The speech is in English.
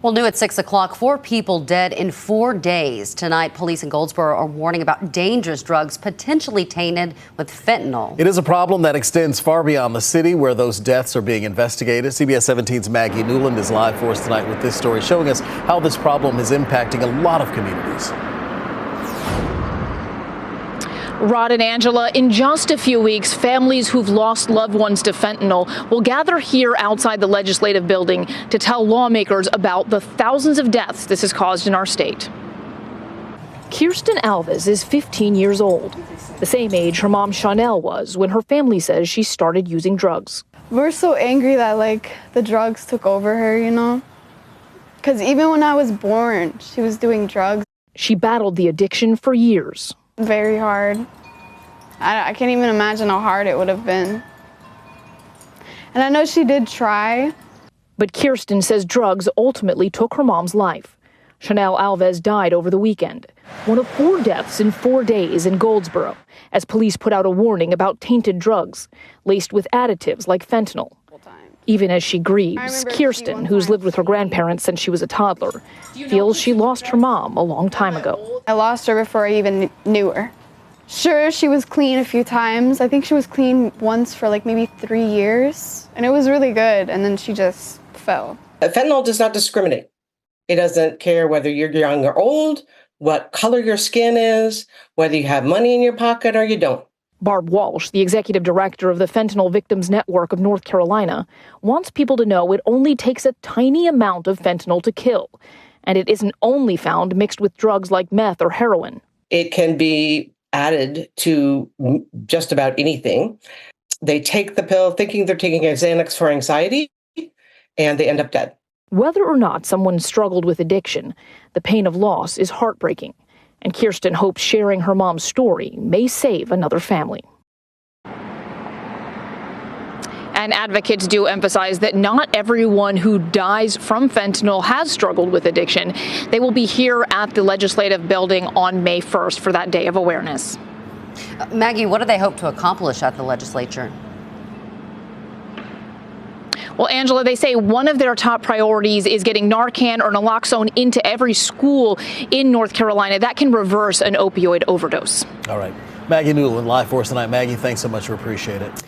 Well, new at 6 o'clock, 4 people dead in 4 days. Tonight, police in Goldsboro are warning about dangerous drugs potentially tainted with fentanyl. It is a problem that extends far beyond the city where those deaths are being investigated. CBS 17's Maggie Newland is live for us tonight with this story, showing us how this problem is impacting a lot of communities. Rod and Angela, in just a few weeks, families who've lost loved ones to fentanyl will gather here outside the legislative building to tell lawmakers about the thousands of deaths this has caused in our state. Kirsten Alves is 15 years old, the same age her mom Chanel was when her family says she started using drugs. We're so angry that the drugs took over her, because even when I was born, she was doing drugs. She battled the addiction for years. Very hard. I can't even imagine how hard it would have been. And I know she did try. But Kirsten says drugs ultimately took her mom's life. Chanel Alves died over the weekend, one of 4 deaths in 4 days in Goldsboro, as police put out a warning about tainted drugs laced with additives like fentanyl. Even as she grieves, Kirsten, who's lived with her grandparents since she was a toddler, feels she lost her mom a long time ago. I lost her before I even knew her. Sure, she was clean a few times. I think she was clean once for maybe 3 years, and it was really good, and then she just fell. Fentanyl does not discriminate. It doesn't care whether you're young or old, what color your skin is, whether you have money in your pocket or you don't. Barb Walsh, the executive director of the Fentanyl Victims Network of North Carolina, wants people to know it only takes a tiny amount of fentanyl to kill, and it isn't only found mixed with drugs like meth or heroin. It can be added to just about anything. They take the pill thinking they're taking a Xanax for anxiety, and they end up dead. Whether or not someone struggled with addiction, the pain of loss is heartbreaking. And Kirsten hopes sharing her mom's story may save another family. And advocates do emphasize that not everyone who dies from fentanyl has struggled with addiction. They will be here at the legislative building on May 1st for that day of awareness. Maggie, what do they hope to accomplish at the legislature? Well, Angela, they say one of their top priorities is getting Narcan or naloxone into every school in North Carolina. That can reverse an opioid overdose. All right. Maggie Newland live for us tonight. Maggie, thanks so much. We appreciate it.